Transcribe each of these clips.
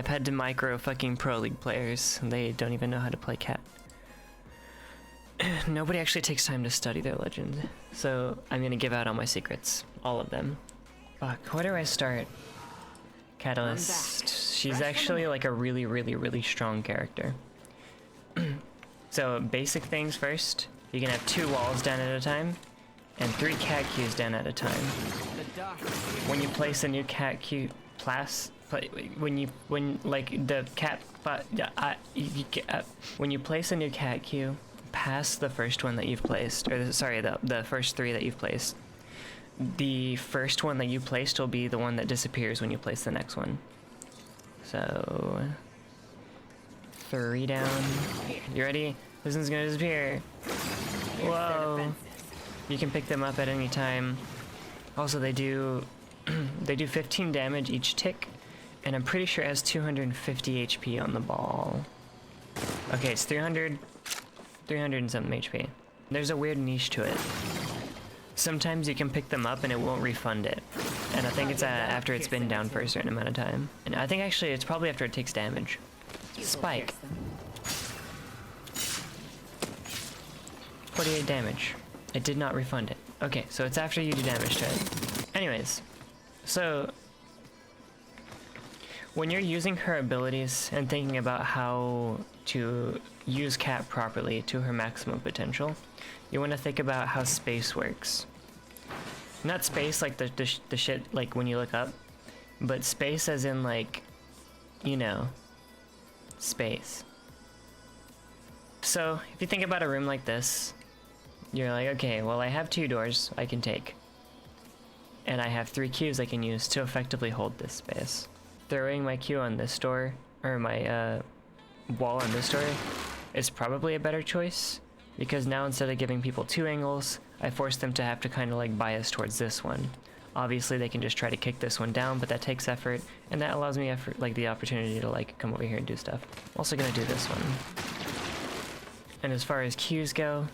iPad to micro fucking Pro League players. They don't even know how to play cat. Nobody actually takes time to study their legend. So I'm gonna give out all my secrets. All of them. Fuck, where do I start? Catalyst. She's actually like a really strong character. So basic things first. You can have 2 walls down at a time, and 3 cat queues down at a time. When you place a new cat queue when you place a new cat queue past the first one that you've placed, or sorry, the first 3 that you've placed, the first one that you placed will be the one that disappears when you place the next one. So 3 down. You ready? This one's gonna disappear. Whoa! You can pick them up at any time. Also, they do 15 damage each tick, and I'm pretty sure it has 250 HP on the ball. Okay, it's 300 and something HP. There's a weird niche to it. Sometimes you can pick them up and it won't refund it. And I think it's after it's been down for a certain amount of time. And I think actually it's probably after it takes damage. Spike. 48 damage. It did not refund it. Okay, so it's after you do damage to it. Anyways, so when you're using her abilities and thinking about how to use Cat properly to her maximum potential, you want to think about how space works. Not space like the shit like when you look up, but space as in like, you know, space. So if you think about a room like this, you're like, okay, well I have 2 doors I can take, and I have 3 queues I can use to effectively hold this space. Throwing my queue on this door, or my wall on this door, is probably a better choice, because now instead of giving people 2 angles, I force them to have to kind of like bias towards this one. Obviously they can just try to kick this one down, but that takes effort, and that allows me like the opportunity to like come over here and do stuff. I'm also gonna do this one. And as far as queues go,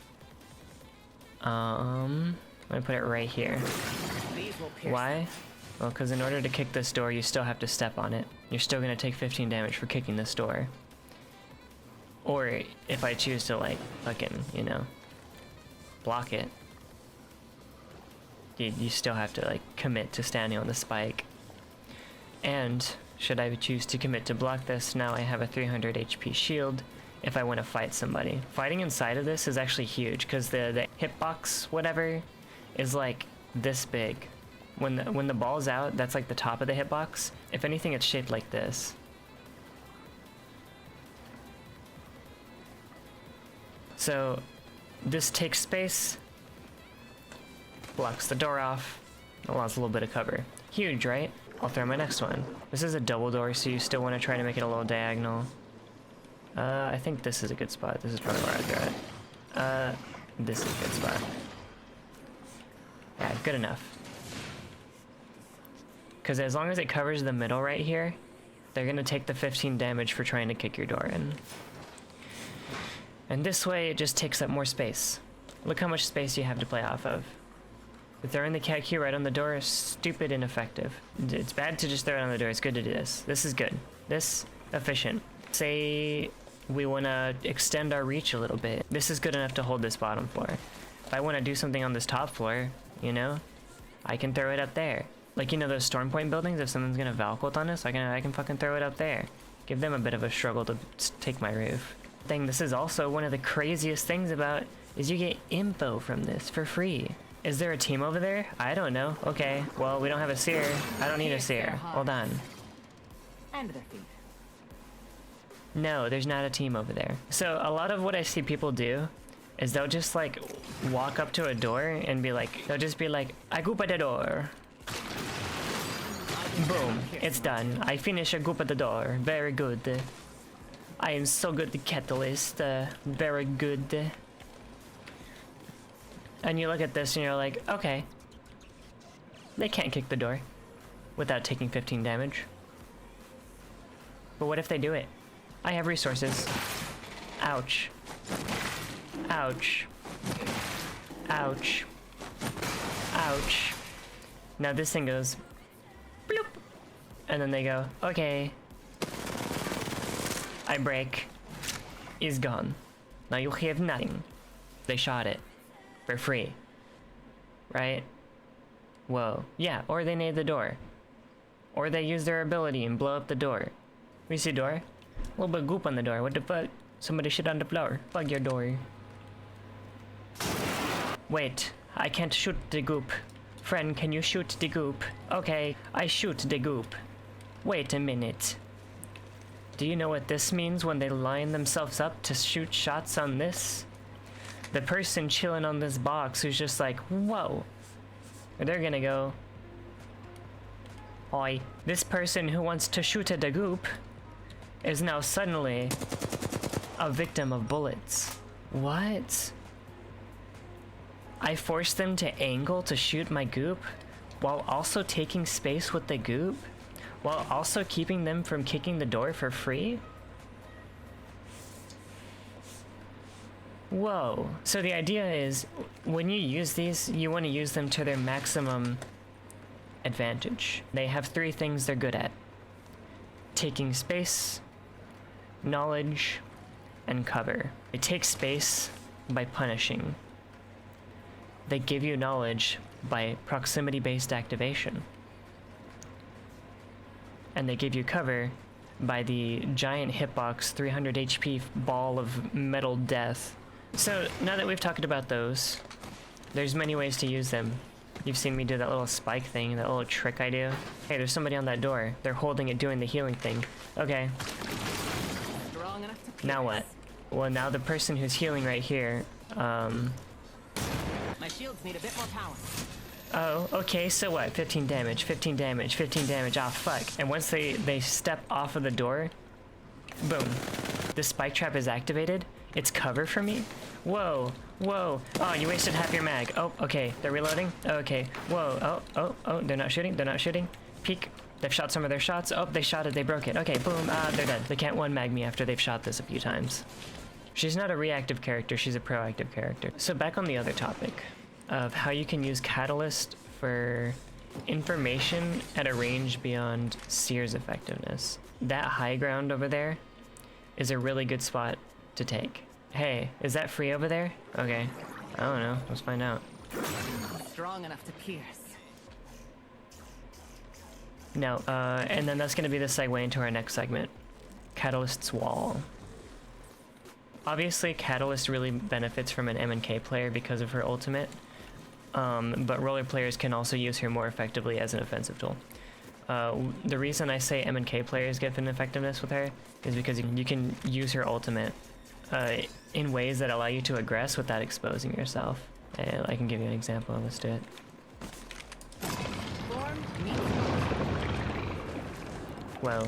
I'm gonna put it right here. Why? Well, because in order to kick this door, you still have to step on it. You're still gonna take 15 damage for kicking this door. Or if I choose to like fucking, you know, block it, you still have to like commit to standing on the spike. And should I choose to commit to block this, now I have a 300 HP shield if I want to fight somebody. Fighting inside of this is actually huge, because the hitbox, whatever, is like this big. When the ball's out, that's like the top of the hitbox. If anything, it's shaped like this. So this takes space, blocks the door off, allows a little bit of cover. Huge, right? I'll throw my next one. This is a double door, so you still want to try to make it a little diagonal. I think this is a good spot. This is probably where I'd throw it. This is a good spot. Yeah, good enough. Because as long as it covers the middle right here, they're going to take the 15 damage for trying to kick your door in. And this way, it just takes up more space. Look how much space you have to play off of. Throwing the cat queue right on the door is stupid and ineffective. It's bad to just throw it on the door. It's good to do this. This is good. This, efficient. Say we want to extend our reach a little bit. This is good enough to hold this bottom floor. If I want to do something on this top floor, you know, I can throw it up there. Like, you know those storm point buildings, if someone's gonna Valcult on us, I can fucking throw it up there. Give them a bit of a struggle to take my roof. This is also one of the craziest things about, is you get info from this for free. Is there a team over there? I don't know. Okay, well, we don't have a seer. I don't need a seer. Hold on. And their feet. No, there's not a team over there. So a lot of what I see people do is they'll just like walk up to a door and be like, they'll just be like, I go by the door. Boom, it's done. I finish a goop at the door. Very good. I am so good at Catalyst. Very good. And you look at this and you're like, okay. They can't kick the door without taking 15 damage. But what if they do it? I have resources. Ouch. Ouch. Ouch. Ouch. Now this thing goes bloop, and then they go, okay, I break. Is gone. Now you have nothing. They shot it. For free. Right? Whoa. Yeah, or they nade the door. Or they use their ability and blow up the door. We see door? A little bit of goop on the door. What the fuck? Somebody shit on the floor. Fuck your door. Wait, I can't shoot the goop. Friend, can you shoot the goop? Okay, I shoot the goop. Wait a minute. Do you know what this means when they line themselves up to shoot shots on this? The person chilling on this box who's just like, whoa. They're gonna go, oi. This person who wants to shoot at the goop is now suddenly a victim of bullets. What? I forced them to angle to shoot my goop while also taking space with the goop? While also keeping them from kicking the door for free? Whoa. So the idea is, when you use these, you want to use them to their maximum advantage. They have three things they're good at. Taking space, knowledge, and cover. They take space by punishing. They give you knowledge by proximity-based activation. And they give you cover by the giant hitbox 300 HP ball of metal death. So now that we've talked about those, there's many ways to use them. You've seen me do that little spike thing, that little trick I do. Hey, there's somebody on that door. They're holding it, doing the healing thing. Okay. Now what? Well, now the person who's healing right here, My shields need a bit more power. oh, okay, so what? 15 damage, 15 damage, 15 damage, ah, fuck. And once they step off of the door, boom. The spike trap is activated. It's cover for me. Whoa, whoa. Oh, you wasted half your mag. Oh, okay, they're reloading. Okay, whoa, oh, they're not shooting, they're not shooting. Peek. They've shot some of their shots. Oh, they shot it, they broke it. Okay, boom, they're dead. They can't one mag me after they've shot this a few times. She's not a reactive character, she's a proactive character. So back on the other topic of how you can use Catalyst for information at a range beyond Seer's effectiveness. That high ground over there is a really good spot to take. Hey, is that free over there? Okay, I don't know, let's find out. Strong enough to pierce. No, and then that's gonna be the segue into our next segment. Catalyst's Wall. Obviously, Catalyst really benefits from an M&K player because of her ultimate, but roller players can also use her more effectively as an offensive tool. The reason I say M&K players get an effectiveness with her is because you can use her ultimate in ways that allow you to aggress without exposing yourself. And I can give you an example. Let's do it. Whoa.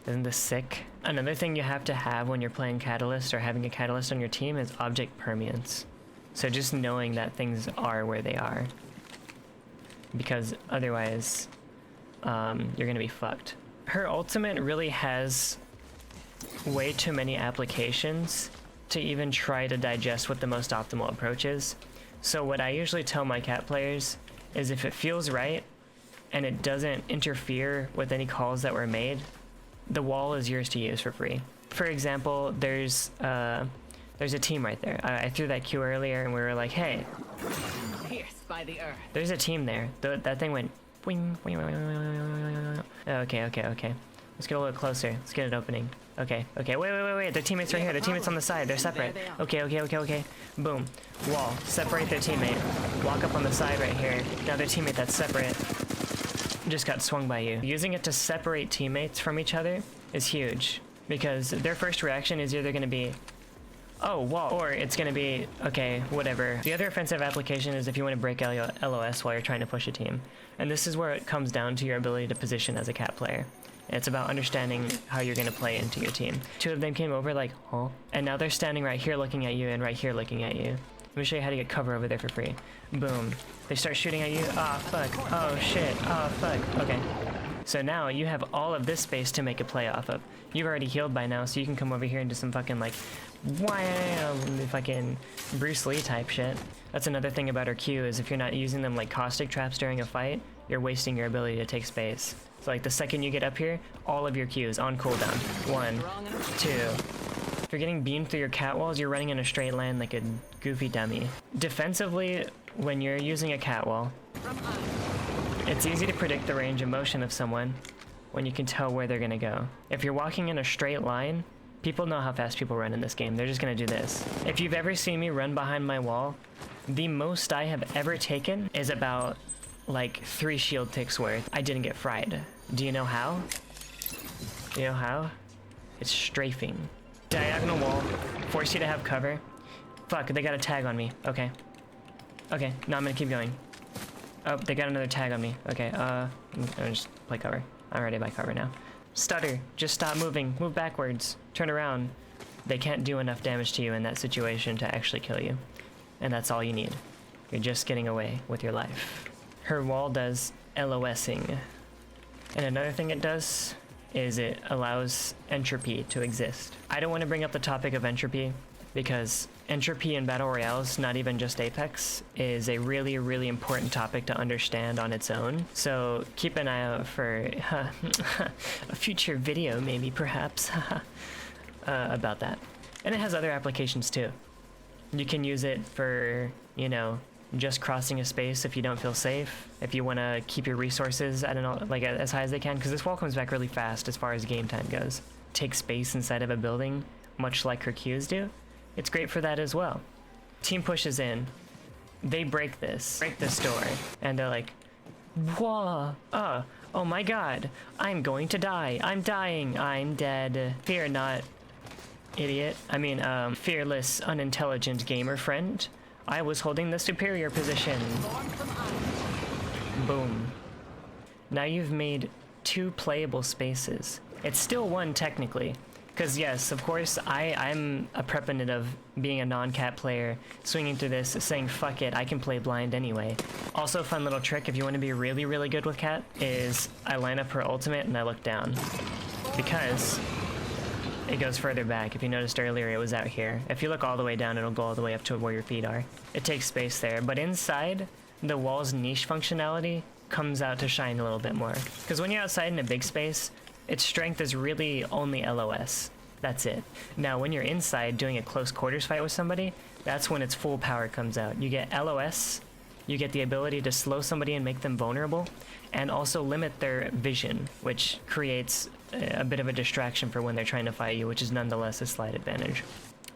Isn't this sick? Another thing you have to have when you're playing Catalyst or having a Catalyst on your team is object permanence. So just knowing that things are where they are. Because otherwise, you're gonna be fucked. Her ultimate really has way too many applications to even try to digest what the most optimal approach is. So what I usually tell my cat players is if it feels right and it doesn't interfere with any calls that were made, the wall is yours to use for free. For example, there's a team right there. I threw that cue earlier and we were like, hey, Pierced by the earth. there's a team there. That thing went wing, wing, wing, wing, wing, wing, wing. Okay. Let's get a little closer. Let's get it opening. Okay. Wait. Their teammates right here. Their teammates on the side. They're separate. Okay. Boom. Wall. Separate their teammate. Walk up on the side right here. Now their teammate that's separate just got swung by you. Using it to separate teammates from each other is huge because their first reaction is either going to be, oh, wall, or it's going to be, okay, whatever. The other offensive application is if you want to break LOS while you're trying to push a team. And this is where it comes down to your ability to position as a cat player. And it's about understanding how you're going to play into your team. Two of them came over like, huh? And now they're standing right here looking at you and right here looking at you. Let me show you how to get cover over there for free. Boom. They start shooting at you. Ah, fuck. Oh, shit. Oh, fuck. Okay. So now you have all of this space to make a play off of. You've already healed by now, so you can come over here and do some fucking like, wow, fucking Bruce Lee type shit. That's another thing about her Q is if you're not using them like caustic traps during a fight, you're wasting your ability to take space. So like the second you get up here, all of your Qs on cooldown. 1, 2. If you're getting beamed through your cat walls, you're running in a straight line like a goofy dummy. Defensively, when you're using a cat wall, it's easy to predict the range of motion of someone when you can tell where they're gonna go. If you're walking in a straight line, people know how fast people run in this game. They're just gonna do this. If you've ever seen me run behind my wall, the most I have ever taken is about like 3 shield ticks worth. I didn't get fried. Do you know how? Do you know how? It's strafing. Diagonal wall, force you to have cover. Fuck, they got a tag on me. Okay. Okay, no, I'm gonna keep going. Oh, they got another tag on me. Okay, I'm gonna just play cover. I'm ready by cover now. Stutter, just stop moving. Move backwards. Turn around. They can't do enough damage to you in that situation to actually kill you. And that's all you need. You're just getting away with your life. Her wall does LOSing. And another thing it does is it allows entropy to exist. I don't want to bring up the topic of entropy because entropy in Battle Royales, not even just Apex, is a really, really important topic to understand on its own. So keep an eye out for a future video, maybe, perhaps, about that. And it has other applications too. You can use it for, you know, just crossing a space if you don't feel safe, if you want to keep your resources at as high as they can, because this wall comes back really fast as far as game time goes. Take space inside of a building, much like her Qs do. It's great for that as well. Team pushes in, they break this door, and they're like, whoa, oh my god, I'm going to die, I'm dying, I'm dead. Fear not, idiot. I mean, fearless, unintelligent gamer friend. I was holding the superior position. Boom. Now you've made 2 playable spaces. It's still 1 technically. Because yes, of course, I'm a proponent of being a non-cat player, swinging through this, saying fuck it, I can play blind anyway. Also a fun little trick if you want to be really, really good with cat is I line up her ultimate and I look down. Because it goes further back. If you noticed earlier, it was out here. If you look all the way down, it'll go all the way up to where your feet are. It takes space there, but inside, the wall's niche functionality comes out to shine a little bit more. Because when you're outside in a big space, its strength is really only LOS. That's it. Now, when you're inside doing a close quarters fight with somebody, that's when its full power comes out. You get LOS, you get the ability to slow somebody and make them vulnerable, and also limit their vision, which creates a bit of a distraction for when they're trying to fight you, which is nonetheless a slight advantage.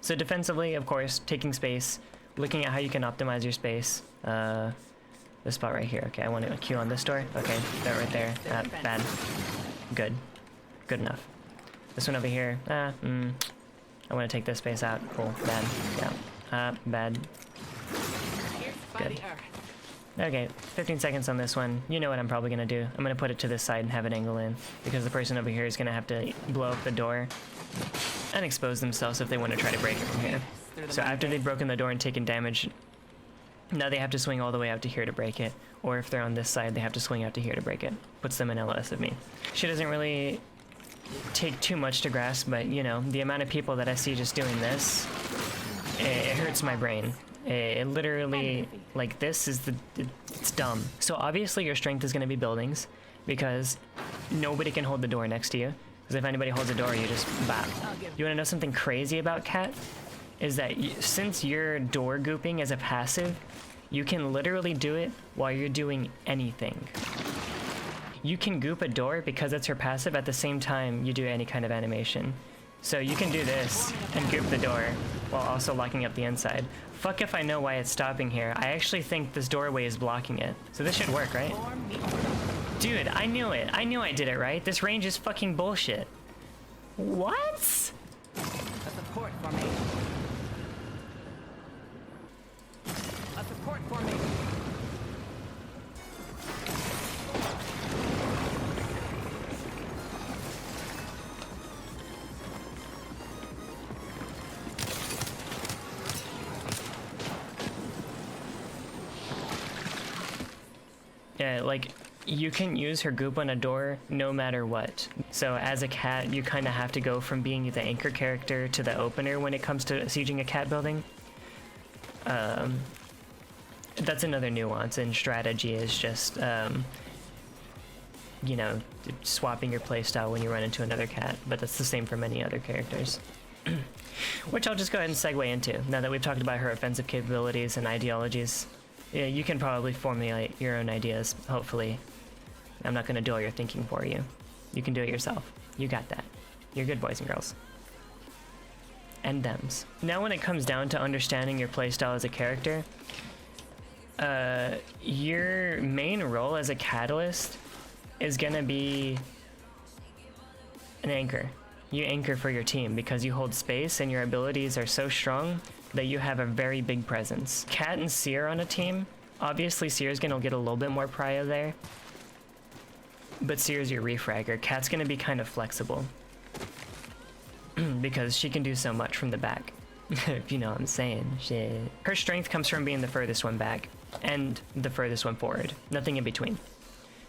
So defensively, of course, taking space, looking at how you can optimize your space. This spot right here. Okay, I want to Q on this door. Okay, that right there. Bad. Good. Good enough. This one over here. I want to take this space out. Cool. Bad. Yeah. Bad. Good. Okay, 15 seconds on this one. You know what I'm probably going to do. I'm going to put it to this side and have an angle in, because the person over here is going to have to blow up the door and expose themselves if they want to try to break it from here. So after they've broken the door and taken damage, now they have to swing all the way out to here to break it. Or if they're on this side, they have to swing out to here to break it. Puts them in LS of me. She doesn't really take too much to grasp, but you know, the amount of people that I see just doing this, it hurts my brain. It literally, like this is it's dumb. So obviously your strength is going to be buildings, because nobody can hold the door next to you. Because if anybody holds the door, you just bop. You want to know something crazy about Cat? Is that since you're door gooping as a passive, you can literally do it while you're doing anything. You can goop a door because it's her passive at the same time you do any kind of animation. So you can do this and goop the door while also locking up the inside. Fuck if I know why it's stopping here. I actually think this doorway is blocking it. So this should work, right? Dude, I knew it. I knew I did it right. This range is fucking bullshit. What? A support formation. A support formation. Yeah, like, you can use her goop on a door no matter what. So as a cat, you kind of have to go from being the anchor character to the opener when it comes to sieging a cat building. That's another nuance in strategy, is just you know, swapping your playstyle when you run into another cat, but that's the same for many other characters. Which I'll just go ahead and segue into, now that we've talked about her offensive capabilities and ideologies. Yeah, you can probably formulate your own ideas, hopefully. I'm not going to do all your thinking for you. You can do it yourself. You got that. You're good boys and girls. And thems. Now when it comes down to understanding your playstyle as a character, your main role as a catalyst is gonna be an anchor. You anchor for your team because you hold space and your abilities are so strong that you have a very big presence. Cat and Seer on a team, obviously Seer's gonna get a little bit more prio there, but Seer's your refragger. Cat's gonna be kind of flexible because she can do so much from the back. If you know what I'm saying. Shit. Her strength comes from being the furthest one back and the furthest one forward. Nothing in between.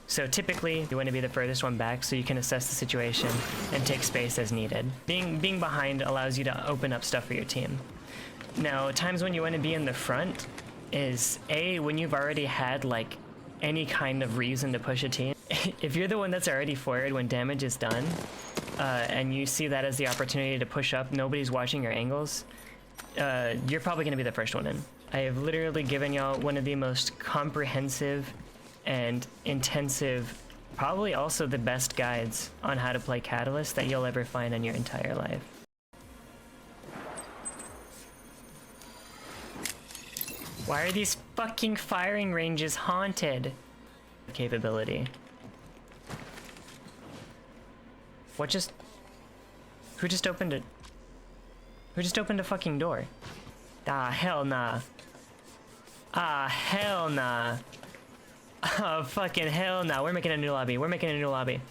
So typically, you want to be the furthest one back so you can assess the situation and take space as needed. Being behind allows you to open up stuff for your team. Now, times when you want to be in the front is A, when you've already had like any kind of reason to push a team. If you're the one that's already forward when damage is done, and you see that as the opportunity to push up, nobody's watching your angles, you're probably going to be the first one in. I have literally given y'all one of the most comprehensive and intensive, probably also the best guides on how to play Catalyst that you'll ever find in your entire life. Why are these fucking firing ranges haunted? Capability. What just... Who just opened it? Who just opened a fucking door? Ah, hell nah. Ah, hell nah. Oh, fucking hell nah. We're making a new lobby. We're making a new lobby.